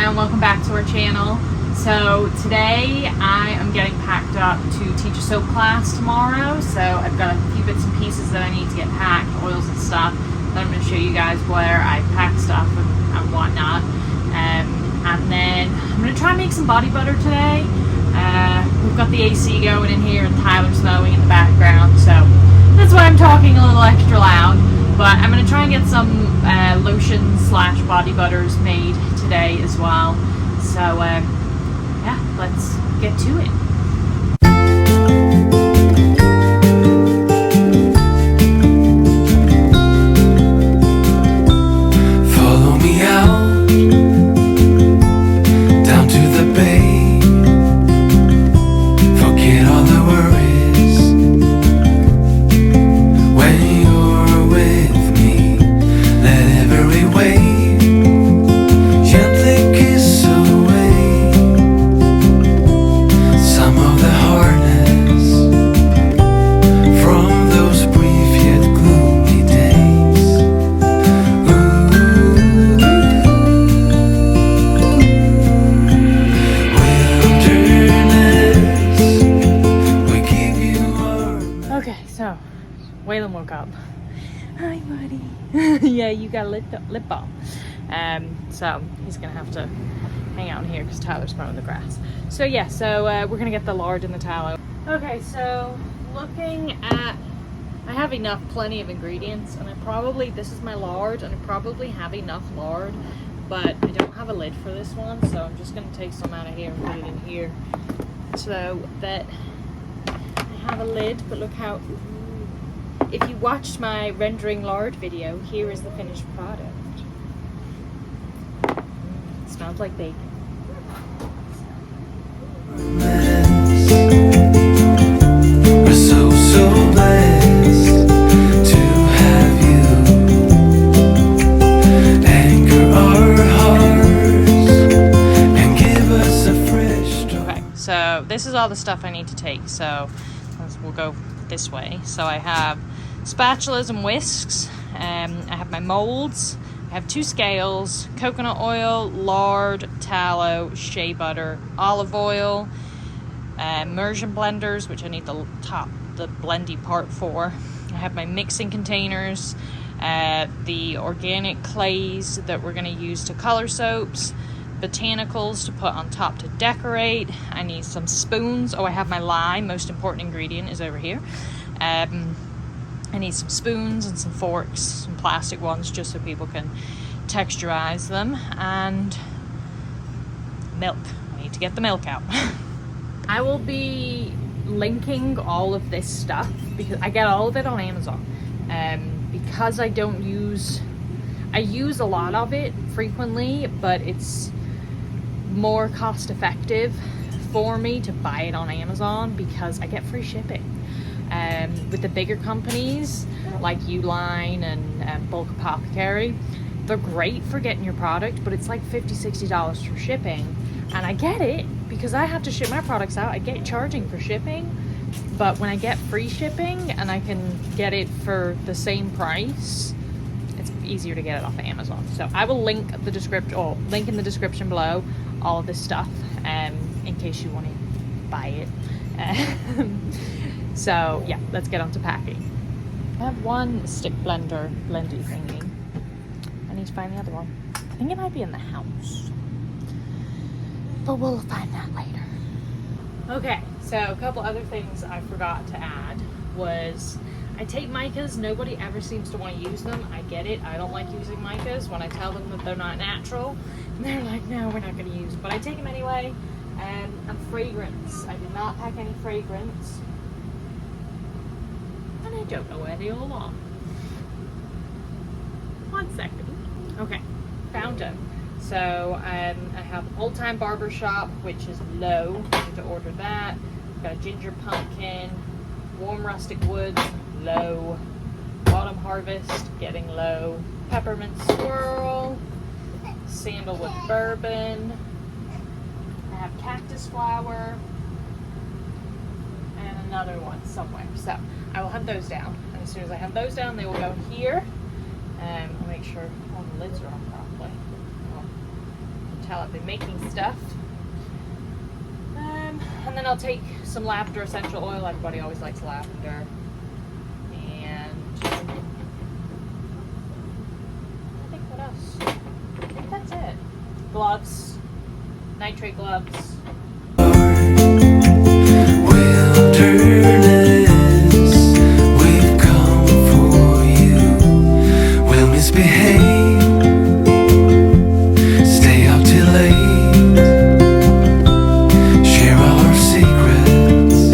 and welcome back to our channel. So today I am getting packed up to teach a soap class tomorrow. So I've got a few bits and pieces that I need to get packed, oils and stuff. Then I'm going to show you guys where I pack stuff and whatnot. And then I'm going to try and make some body butter today. We've got the AC going in here and Tyler's mowing in the background, so that's why I'm talking a little extra loud. But I'm going to try and get some lotion slash body butters made today as well. So yeah, let's get to it. Follow me out down to the bay. Forget all the worries when you're with me. Let every wave gently kiss away some of the hardness from those brief yet gloomy days. Wilderness, we give you our. Okay, so Waylon woke up. Hi, buddy. Yeah, you got a lip balm. So he's gonna have to hang out in here because Tyler's mowing the grass. So yeah, so we're gonna get the lard and the tallow. Okay, so looking at, I have plenty of ingredients, and this is my lard, and I probably have enough lard, but I don't have a lid for this one, so I'm just gonna take some out of here and put it in here so that I have a lid. But look how, if you watched my rendering lard video, here is the finished product. It smells like bacon. We're so blessed to have you anchor our hearts and give us a fresh start. Okay, so this is all the stuff I need to take, so we'll go this way. So I have spatulas and whisks, I have my molds, I have 2 scales, coconut oil, lard, tallow, shea butter, olive oil, immersion blenders, which I need the blendy part for. I have my mixing containers, the organic clays that we're going to use to color soaps, botanicals to put on top to decorate. I need some spoons. Oh, I have my lime, most important ingredient is over here. I need some spoons and some forks, some plastic ones, just so people can texturize them, and milk. I need to get the milk out. I will be linking all of this stuff because I get all of it on Amazon. Because I use a lot of it frequently, but it's more cost effective for me to buy it on Amazon because I get free shipping. With the bigger companies like Uline and Bulk Apothecary, they're great for getting your product, but it's like $50-$60 for shipping. And I get it because I have to ship my products out. I get charging for shipping, but when I get free shipping and I can get it for the same price, it's easier to get it off of Amazon. So I will link in the description below all of this stuff in case you want to buy it. So yeah, let's get on to packing. I have one stick blendy thingy. I need to find the other one. I think it might be in the house, but we'll find that later. Okay, so a couple other things I forgot to add was I take micas. Nobody ever seems to want to use them. I get it. I don't like using micas. When I tell them that they're not natural, they're like, no, we're not going to use them. But I take them anyway. And fragrance. I did not pack any fragrance. And I don't know where they all are. 1 second. Okay, found them. So I have Old Time Barbershop, which is low. I need to order that. Got a ginger pumpkin, warm rustic woods, low. Autumn harvest, getting low. Peppermint swirl, sandalwood bourbon. I have cactus flower, and another one somewhere. So I will have those down, and as soon as I have those down, they will go here. I'll make sure all the lids are on properly. tell I've been making stuff. And then I'll take some lavender essential oil. Everybody always likes lavender. And I think what else? I think that's it. Gloves, nitrate gloves. Wilderness, we've come for you. We'll misbehave, stay up till late, share all our secrets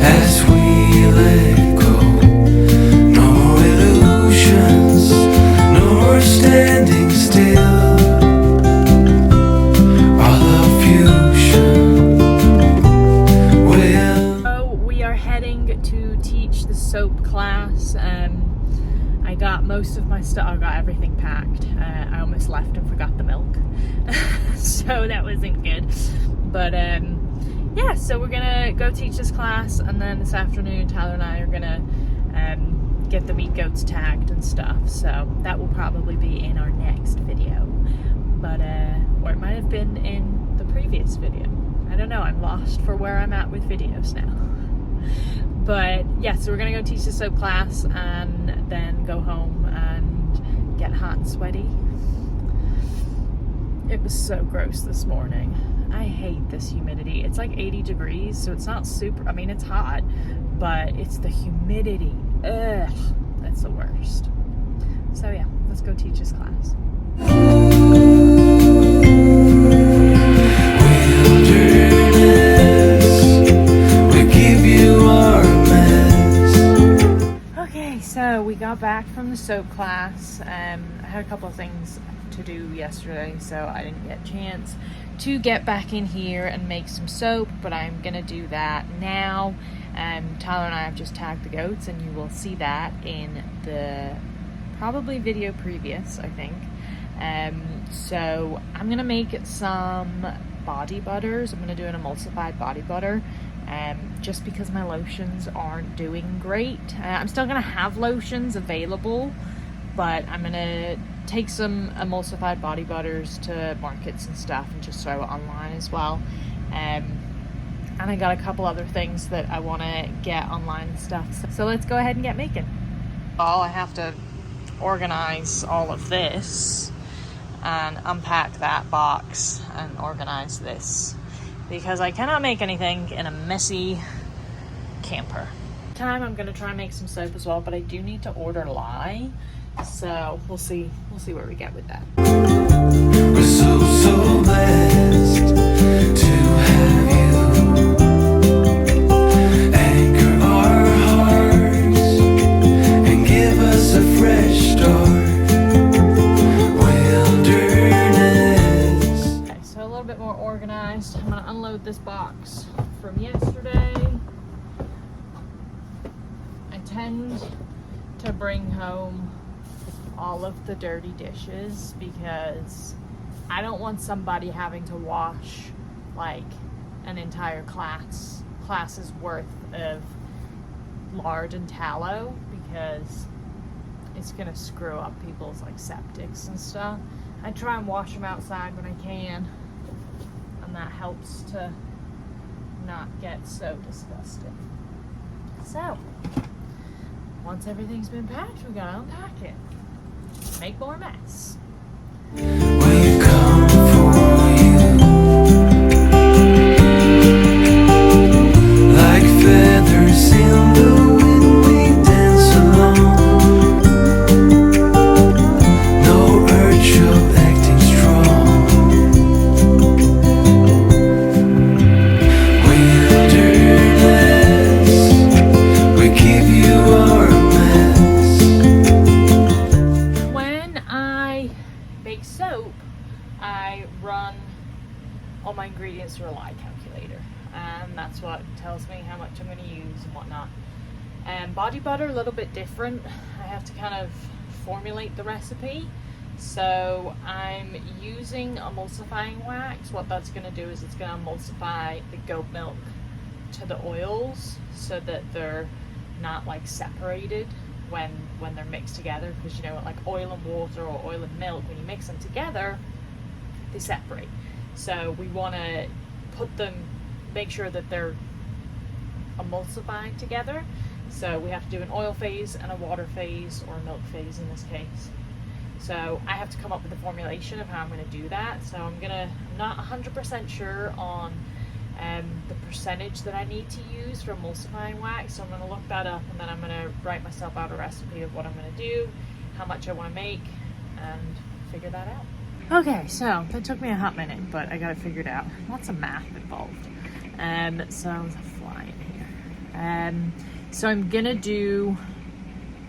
as we let go. No more illusions, no more standing still. All of fusion will. So we are heading to teach the soap class. I got most of my stuff. I got everything packed. I almost left and forgot the milk, so that wasn't good. But yeah, so we're gonna go teach this class, and then this afternoon Tyler and I are gonna get the meat goats tagged and stuff. So that will probably be in our next video, but or it might have been in the previous video. I don't know. I'm lost for where I'm at with videos now. But yeah, so we're gonna go teach the soap class and then go home and get hot and sweaty. It was so gross this morning. I hate this humidity. It's like 80 degrees, so it's not super, I mean, it's hot, but it's the humidity. Ugh, that's the worst. So yeah, let's go teach this class. So we got back from the soap class. I had a couple of things to do yesterday, so I didn't get a chance to get back in here and make some soap, but I'm gonna do that now. Tyler and I have just tagged the goats, and you will see that in the probably video previous, I think. So I'm gonna make some body butters. I'm gonna do an emulsified body butter. Just because my lotions aren't doing great. I'm still gonna have lotions available, but I'm gonna take some emulsified body butters to markets and stuff and just throw it online as well. And I got a couple other things that I want to get online and stuff. So let's go ahead and get making. I have to organize all of this and unpack that box and organize this, because I cannot make anything in a messy camper. Time I'm gonna try and make some soap as well, but I do need to order lye, so we'll see where we get with that. We're so blessed to have you anchor our hearts and give us a fresh start. Wilderness. Okay, so a little bit more organized. I'm gonna unload this box from yesterday. I tend to bring home all of the dirty dishes because I don't want somebody having to wash like an entire class's worth of lard and tallow, because it's gonna screw up people's like septics and stuff. I try and wash them outside when I can, and that helps to not get so disgusting. So once everything's been packed, we gotta unpack it. Make more mess. We've come for you, like feathers in the wind. We dance along. No urge of acting strong. Wilderness, we give you our mess. When I make soap, I run all my ingredients through a lye calculator, and that's what tells me how much I'm going to use and whatnot. And body butter, a little bit different. I have to kind of formulate the recipe. So I'm using emulsifying wax. What that's going to do is it's going to emulsify the goat milk to the oils so that they're not like separated when they're mixed together, because you know, like oil and water or oil and milk, when you mix them together, they separate. So we want to put them, make sure that they're emulsifying together. So we have to do an oil phase and a water phase, or a milk phase in this case. So I have to come up with a formulation of how I'm going to do that. So I'm not 100% sure on the percentage that I need to use for emulsifying wax. So I'm going to look that up, and then I'm going to write myself out a recipe of what I'm going to do, how much I want to make, and figure that out. Okay, so that took me a hot minute, but I got it figured out. Lots of math involved. So there's a fly in here. So I'm gonna do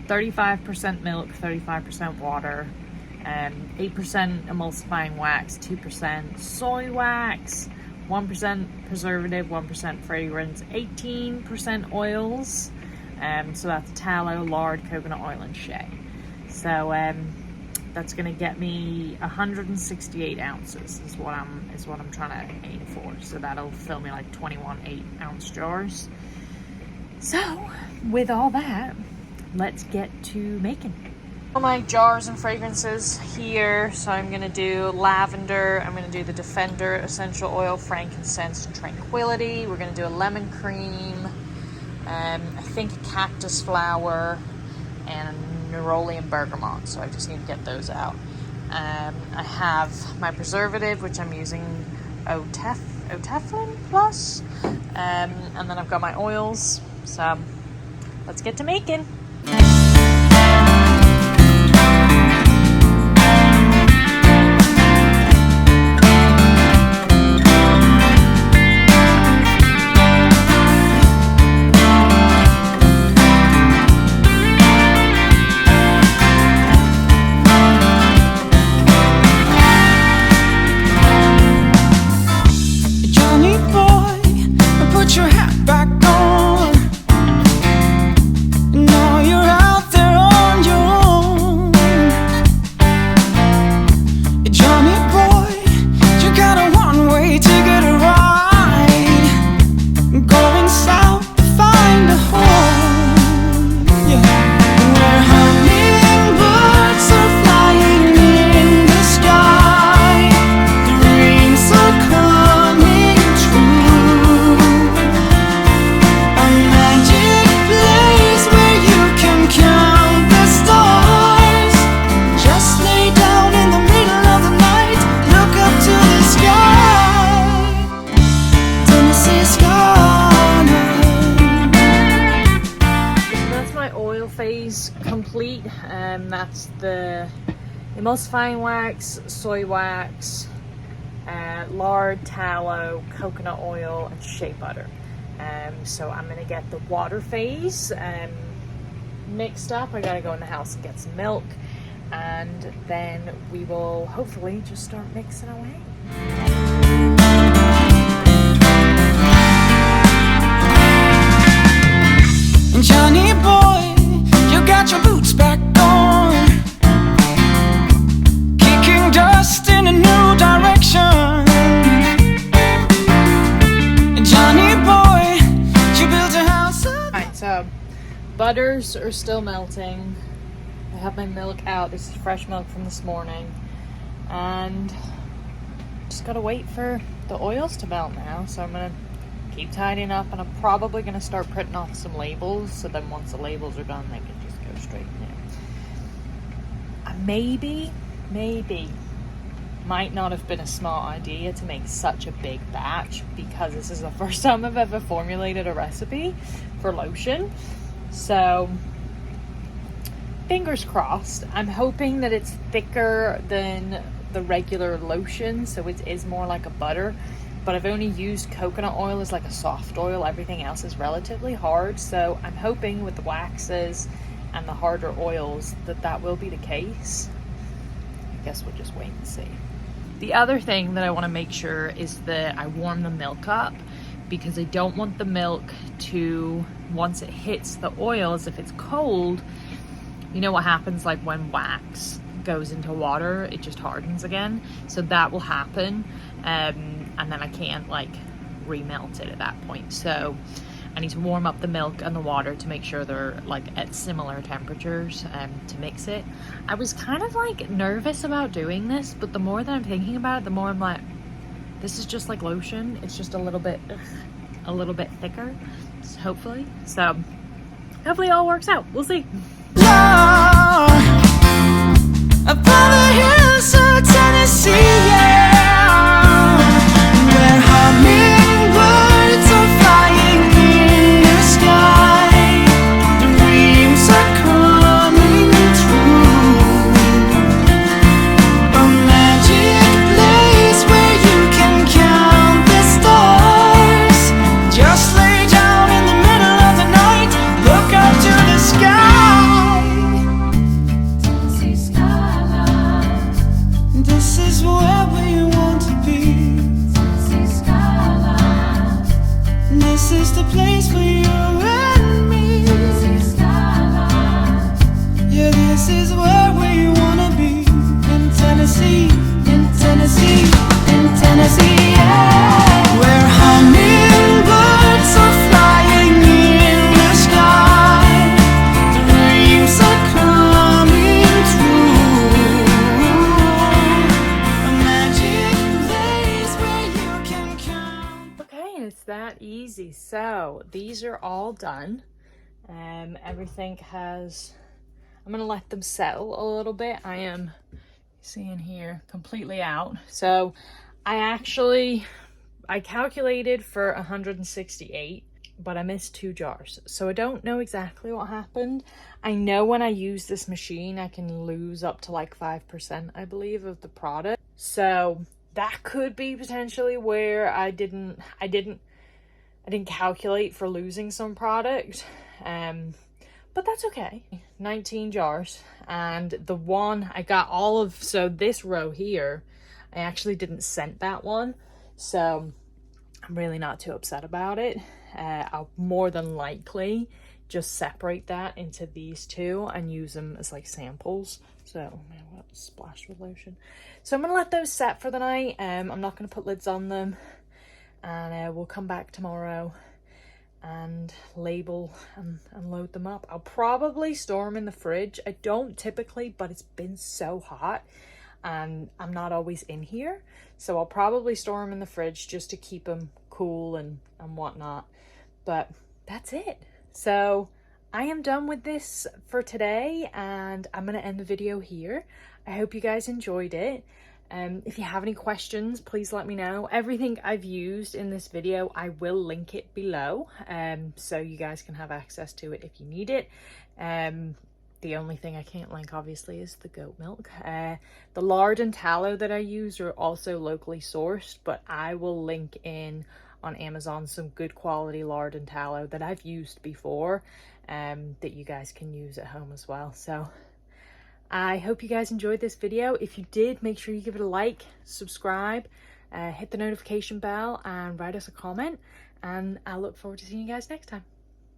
35% milk, 35% water, 8% emulsifying wax, 2% soy wax, 1% preservative, 1% fragrance, 18% oils. So that's tallow, lard, coconut oil, and shea. So that's gonna get me 168 ounces is what I'm trying to aim for. So that'll fill me like 21 8-ounce jars. So with all that, let's get to making. All my jars and fragrances here. So I'm gonna do lavender, I'm gonna do the Defender essential oil, frankincense, and tranquility. We're gonna do a lemon cream, I think a cactus flower, and a neroli and bergamot. So I just need to get those out. I have my preservative, which I'm using Oteflin Plus, and then I've got my oils. So let's get to making. Johnny boy, put your hat back on. Now you're out there on your own. Johnny boy, you got a one-way ticket to ride, going south to find a home. Yeah. Where hummingbirds are flying in the sky, dreams are coming true. A magic place where you can count the stars. Just lay down in the middle of the night, look up to the sky. Tennessee skyline. That's my oil phase complete. That's the emulsifying wax, soy wax, lard, tallow, coconut oil, and shea butter. So I'm gonna get the water phase mixed up. I gotta go in the house and get some milk, and then we will hopefully just start mixing away. Johnny boy, you got your boots back on, kicking dust in a new direction. Johnny boy, you built a house up. Alright, so butters are still melting. I have my milk out. This is fresh milk from this morning. And just gotta wait for the oils to melt now. So I'm gonna keep tidying up, and I'm probably gonna start printing off some labels, so then once the labels are done, they can just go straight in. Maybe might not have been a smart idea to make such a big batch, because this is the first time I've ever formulated a recipe for lotion. So fingers crossed. I'm hoping that it's thicker than the regular lotion, so it is more like a butter. But I've only used coconut oil as like a soft oil. Everything else is relatively hard. So I'm hoping with the waxes and the harder oils that will be the case. I guess we'll just wait and see. The other thing that I want to make sure is that I warm the milk up, because I don't want the milk to, once it hits the oils, if it's cold, you know what happens like when wax goes into water, it just hardens again. So that will happen. And then I can't like remelt it at that point. So I need to warm up the milk and the water to make sure they're like at similar temperatures to mix it. I was kind of like nervous about doing this, but the more that I'm thinking about it, the more I'm like, this is just like lotion. It's just a little bit thicker, hopefully. So hopefully it all works out. We'll see. Above the hills of Tennessee, yeah, where hummingbirds are flying in the sky, dreams are coming true. A magic place where you can count the stars. Just lay down in the middle of the night, look up to the sky. This is where we want to be. This is the place for you and me. Yeah, this is where we wanna be. In Tennessee, in Tennessee, in Tennessee, yeah. Where hummingbirds are flying in the sky, dreams are coming true. A magic place where you can count. Okay, and it's that easy. So these are all done. Everything has, I'm gonna let them settle a little bit. I am seeing here completely out. So I calculated for 168, but I missed 2 jars. So I don't know exactly what happened. I know when I use this machine, I can lose up to like 5%, I believe, of the product. So that could be potentially where I didn't calculate for losing some product. But that's okay. 19 jars, and the one I got all of, so this row here, I actually didn't scent that one, so I'm really not too upset about it. I'll more than likely just separate that into these two and use them as like samples. So splashed with lotion. So I'm gonna let those set for the night. I'm not gonna put lids on them, and we'll come back tomorrow and label and load them up. I'll probably store them in the fridge. I don't typically, but it's been so hot and I'm not always in here, so I'll probably store them in the fridge just to keep them cool and whatnot. But that's it. So I am done with this for today, and I'm gonna end the video here. I hope you guys enjoyed it. If you have any questions, please let me know. Everything I've used in this video, I will link it below, so you guys can have access to it if you need it. The only thing I can't link, obviously, is the goat milk. The lard and tallow that I use are also locally sourced, but I will link in on Amazon some good quality lard and tallow that I've used before, that you guys can use at home as well. So I hope you guys enjoyed this video. If you did, make sure you give it a like, subscribe, hit the notification bell, and write us a comment. And I look forward to seeing you guys next time.